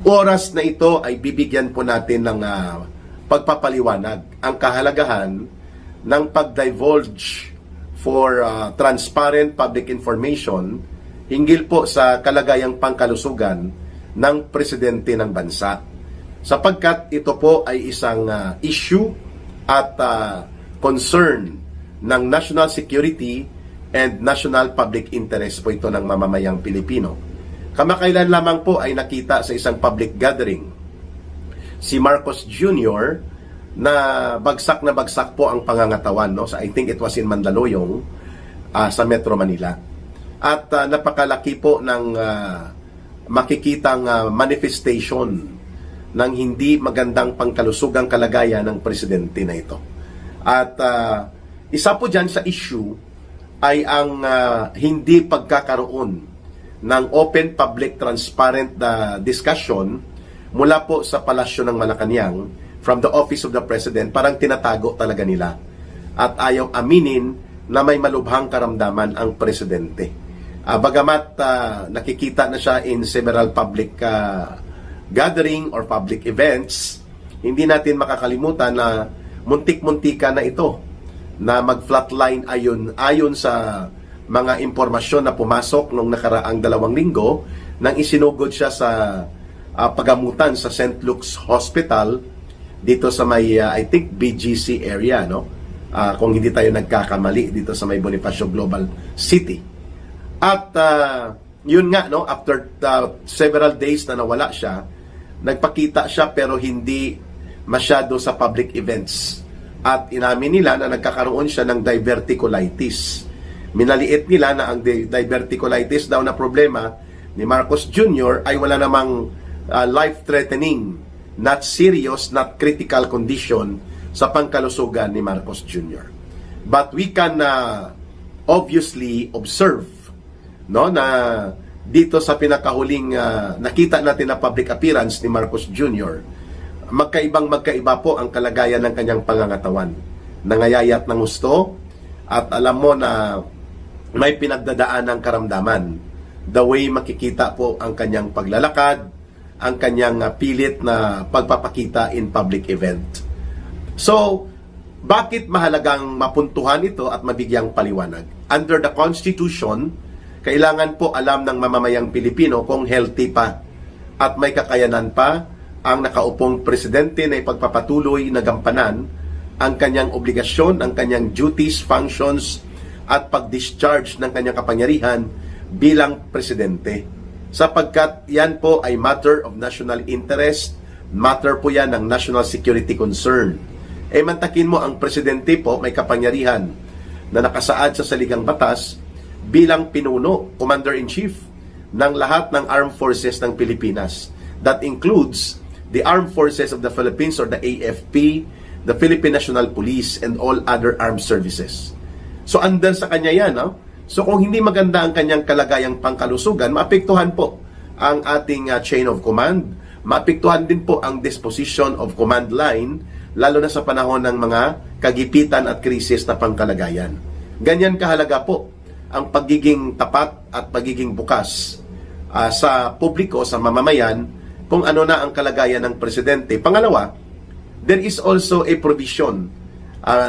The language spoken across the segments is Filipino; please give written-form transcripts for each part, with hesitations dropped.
oras na ito ay bibigyan po natin ng pagpapaliwanag ang kahalagahan ng pag-divulge for transparent public information hinggil po sa kalagayang pangkalusugan ng presidente ng bansa. Sapagkat ito po ay isang issue at concern ng national security and national public interest po ito ng mamamayang Pilipino. Kamakailan lamang po ay nakita sa isang public gathering si Marcos Jr. na bagsak po ang pangangatawan, no? So I think it was in Mandaluyong sa Metro Manila. At napakalaki po ng makikitang manifestation ng hindi magandang pangkalusugang kalagayan ng presidente na ito. At isa po dyan sa issue ay ang hindi pagkakaroon ng open, public, transparent discussion mula po sa palasyo ng Malacanang from the office of the president. Parang tinatago talaga nila at ayaw aminin na may malubhang karamdaman ang presidente. Bagamat nakikita na siya in several public gathering or public events, hindi natin makakalimutan na muntik-muntika na ito na mag-flatline ayon sa mga impormasyon na pumasok nung nakaraang 2 linggo nang isinugod siya sa pagamutan sa St. Luke's Hospital dito sa may I think BGC area, no? Kung hindi tayo nagkakamali, dito sa may Bonifacio Global City. At yun nga, no, after several days na nawala siya, nagpakita siya pero hindi masyado sa public events. At inamin nila na nagkakaroon siya ng diverticulitis. Minaliit nila na ang diverticulitis daw na problema ni Marcos Jr. ay wala namang life-threatening, not serious, not critical condition sa pangkalusugan ni Marcos Jr. But we can obviously observe, no, na dito sa pinakahuling nakita natin na public appearance ni Marcos Jr., magkaiba po ang kalagayan ng kanyang pangangatawan. Nangayayat ng gusto at alam mo na may pinagdadaan ng karamdaman. The way makikita po ang kanyang paglalakad, ang kanyang pilit na pagpapakita in public event. So, bakit mahalagang mapuntuhan ito at mabigyang paliwanag? Under the Constitution, kailangan po alam ng mamamayang Pilipino kung healthy pa at may kakayanan pa ang nakaupong presidente na ipagpapatuloy na gampanan ang kanyang obligasyon, ang kanyang duties, functions at pag-discharge ng kanyang kapangyarihan bilang presidente. Sapagkat yan po ay matter of national interest, matter po yan ng national security concern. Mantakin mo ang presidente po may kapangyarihan na nakasaad sa saligang batas bilang pinuno, commander-in-chief ng lahat ng armed forces ng Pilipinas. That includes the Armed Forces of the Philippines or the AFP, the Philippine National Police, and all other armed services. So, under sa kanya yan, no? So, kung hindi maganda ang kanyang kalagayang pangkalusugan, maapektuhan po ang ating chain of command, maapektuhan din po ang disposition of command line, lalo na sa panahon ng mga kagipitan at krisis na pangkalagayan. Ganyan kahalaga po ang pagiging tapat at pagiging bukas sa publiko, sa mamamayan, kung ano na ang kalagayan ng presidente. Pangalawa, there is also a provision.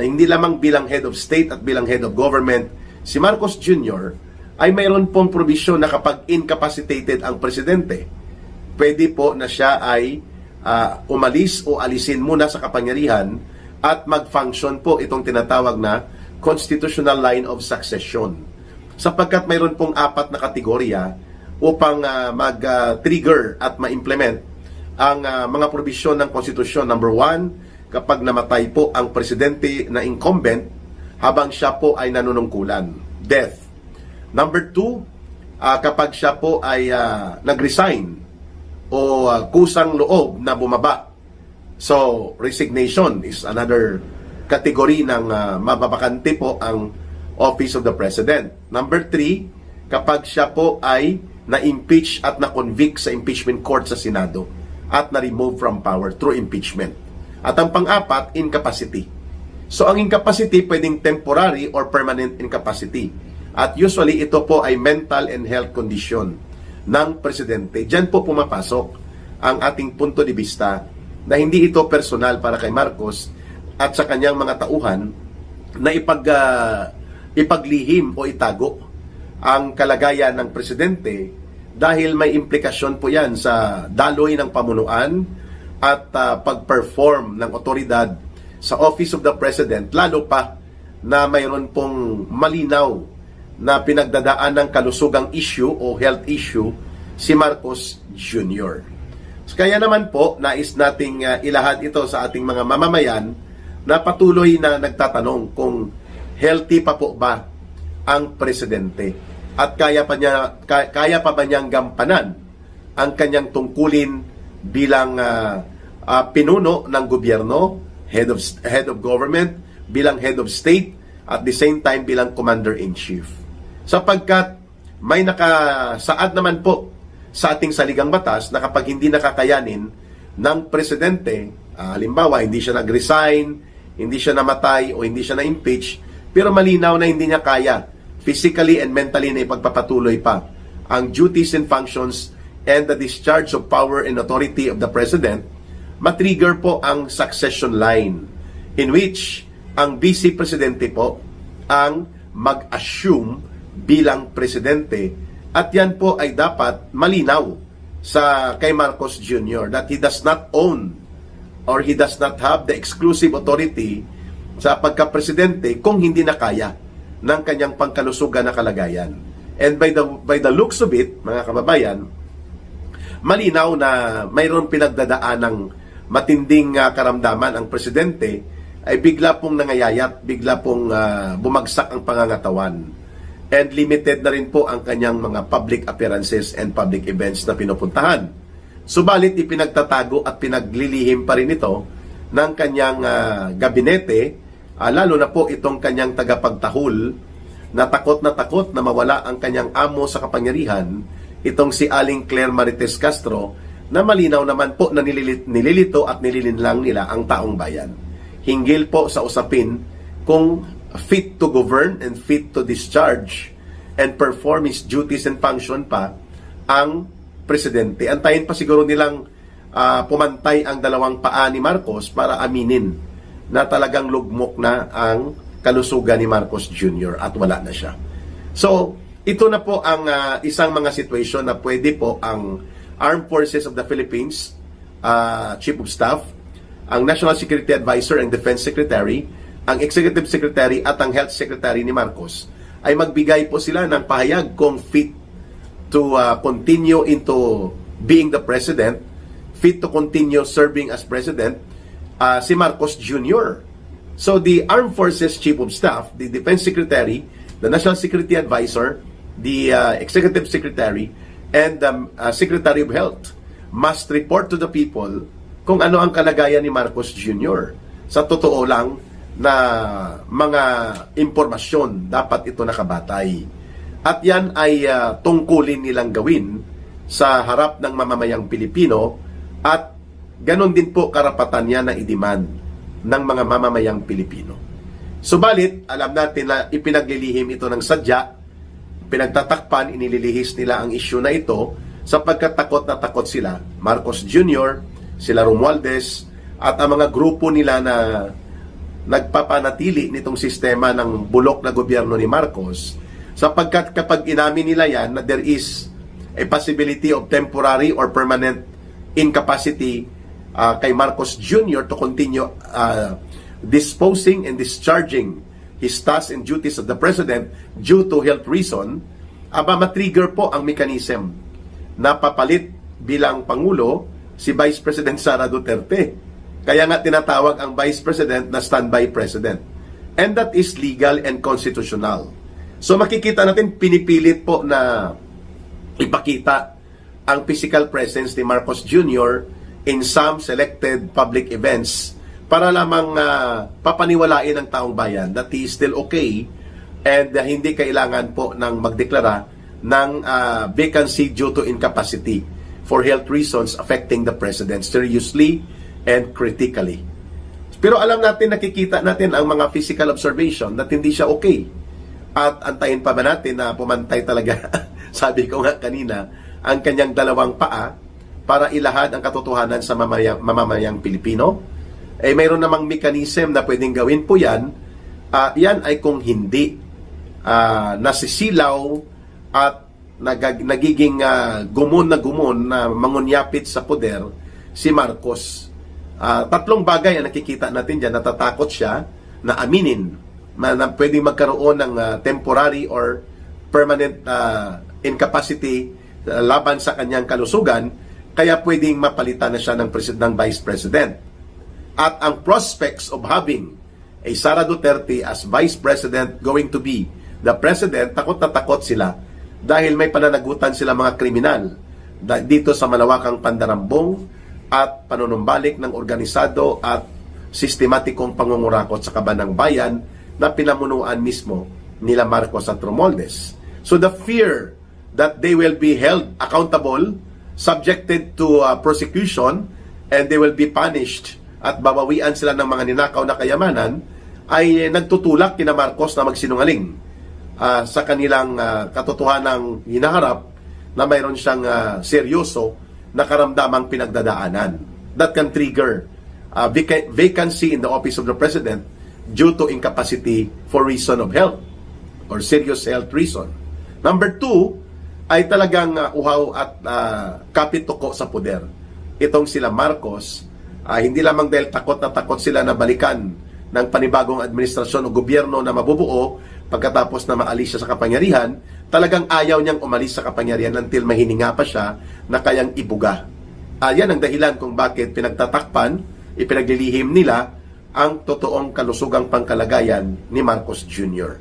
Hindi lamang bilang head of state at bilang head of government, si Marcos Jr. ay mayroon pong provision na kapag incapacitated ang presidente, pwede po na siya ay umalis o alisin muna sa kapangyarihan at mag-function po itong tinatawag na constitutional line of succession. Sapagkat mayroon pong 4 na kategorya upang mag-trigger at ma-implement ang mga probisyon ng konstitusyon. Number 1, kapag namatay po ang presidente na incumbent habang siya po ay nanunungkulan, death. Number 2, kapag siya po ay nag-resign o kusang loob na bumaba. So, resignation is another category ng mababakante po ang office of the president. Number 3, kapag siya po ay na-impeach at na-convict sa impeachment court sa Senado at na-remove from power through impeachment. At ang pang-4, incapacity. So, ang incapacity pwedeng temporary or permanent incapacity. At usually, ito po ay mental and health condition ng presidente. Diyan po pumapasok ang ating punto de vista na hindi ito personal para kay Marcos at sa kanyang mga tauhan na ipaglihim o itago ang kalagayan ng presidente dahil may implikasyon po yan sa daloy ng pamunuan at pag-perform ng otoridad sa Office of the President, lalo pa na mayroon pong malinaw na pinagdadaan ng kalusugang issue o health issue si Marcos Jr. So, kaya naman po, nais nating ilahad ito sa ating mga mamamayan na patuloy na nagtatanong kung healthy pa po ba ang presidente at kaya pa ba niyang gampanan ang kanyang tungkulin bilang pinuno ng gobyerno, head of government, bilang head of state, at the same time bilang commander-in-chief. Sapagkat may nakasaad naman po sa ating saligang batas na kapag hindi nakakayanin ng presidente, halimbawa hindi siya nag-resign, hindi siya namatay o hindi siya na-impeach, pero malinaw na hindi niya kaya physically and mentally na ipagpapatuloy pa ang duties and functions and the discharge of power and authority of the president, matrigger po ang succession line in which ang vice presidente po ang mag-assume bilang presidente, at yan po ay dapat malinaw sa kay Marcos Jr. that he does not own or he does not have the exclusive authority sa pagka-presidente kung hindi na kaya ng kanyang pangkalusugan na kalagayan. And by the looks of it, mga kababayan, malinaw na mayroon pinagdadaan ng matinding karamdaman ang presidente, ay bigla pong nangayayat, bigla pong bumagsak ang pangangatawan. And limited na rin po ang kanyang mga public appearances and public events na pinupuntahan. Subalit ipinagtatago at pinaglilihim pa rin ito ng kanyang gabinete, lalo na po itong kanyang tagapagtahol na takot na mawala ang kanyang amo sa kapangyarihan, itong si Aling Claire Marites Castro, na malinaw naman po na nililito at nililinlang nila ang taong bayan. Hinggil po sa usapin kung fit to govern and fit to discharge and perform his duties and function pa ang presidente. Antayin pa siguro nilang pumantay ang dalawang paa ni Marcos para aminin na talagang lugmok na ang kalusugan ni Marcos Jr. at wala na siya. So, ito na po ang isang mga situation na pwede po ang Armed Forces of the Philippines Chief of Staff, ang National Security Advisor and Defense Secretary, ang Executive Secretary at ang Health Secretary ni Marcos ay magbigay po sila ng pahayag kung fit to continue into being the President, fit to continue serving as President, si Marcos Jr. So the Armed Forces Chief of Staff, the Defense Secretary, the National Security Advisor, the Executive Secretary, and the Secretary of Health must report to the people kung ano ang kalagayan ni Marcos Jr. Sa totoo lang na mga impormasyon, dapat ito nakabatay. At yan ay tungkulin nilang gawin sa harap ng mamamayang Pilipino, at ganon din po karapatan niya na i-demand ng mga mamamayang Pilipino. Subalit, alam natin na ipinaglilihim ito ng sadya, pinagtatakpan, inililihis nila ang issue na ito sapagkat takot na takot sila, Marcos Jr., sila Romualdez, at ang mga grupo nila na nagpapanatili nitong sistema ng bulok na gobyerno ni Marcos, sapagkat kapag inamin nila yan na there is a possibility of temporary or permanent incapacity kay Marcos Jr. to continue disposing and discharging his tasks and duties of the President due to health reason, matrigger po ang mechanism na papalit bilang Pangulo si Vice President Sara Duterte. Kaya nga tinatawag ang Vice President na standby President. And that is legal and constitutional. So makikita natin, pinipilit po na ipakita ang physical presence ni Marcos Jr. in some selected public events para lamang papaniwalain ng taong bayan that he is still okay and hindi kailangan po ng magdeklara ng vacancy due to incapacity for health reasons affecting the President seriously and critically. Pero alam natin, nakikita natin ang mga physical observation that hindi siya okay. At antayin pa ba natin na pumantay talaga, sabi ko nga kanina, ang kanyang dalawang paa para ilahad ang katotohanan sa mamamayang Pilipino. Mayroon namang mechanism na pwedeng gawin po yan. Yan ay kung hindi nasisilaw at nagiging gumon na mangunyapit sa poder si Marcos. Tatlong bagay ang nakikita natin dyan. Natatakot siya na aminin na pwedeng magkaroon ng temporary or permanent incapacity laban sa kanyang kalusugan, kaya pwedeng mapalitan na siya ng Vice President. At ang prospects of having a Sara Duterte as Vice President going to be the President, takot na takot sila dahil may pananagutan sila mga kriminal dito sa malawakang pandarambong at panunumbalik ng organisado at sistematikong pangungurakot sa kaban ng bayan na pinamunuan mismo nila Marcos at Romualdez. So the fear that they will be held accountable, subjected to prosecution, and they will be punished at babawian sila ng mga ninakaw na kayamanan, ay nagtutulak kina Marcos na magsinungaling sa kanilang katotohanang hinaharap na mayroon siyang seryoso na karamdamang pinagdadaanan. That can trigger vacancy in the office of the President due to incapacity for reason of health or serious health reason. Number 2 ay talagang uhaw at kapituko sa poder. Itong sila Marcos, hindi lamang dahil takot na takot sila na balikan ng panibagong administrasyon o gobyerno na mabubuo pagkatapos na maalis siya sa kapangyarihan, talagang ayaw niyang umalis sa kapangyarihan until mahininga pa siya na kayang ibuga. Yan ang dahilan kung bakit pinagtatakpan, ipinaglilihim nila ang totoong kalusugang pangkalagayan ni Marcos Jr.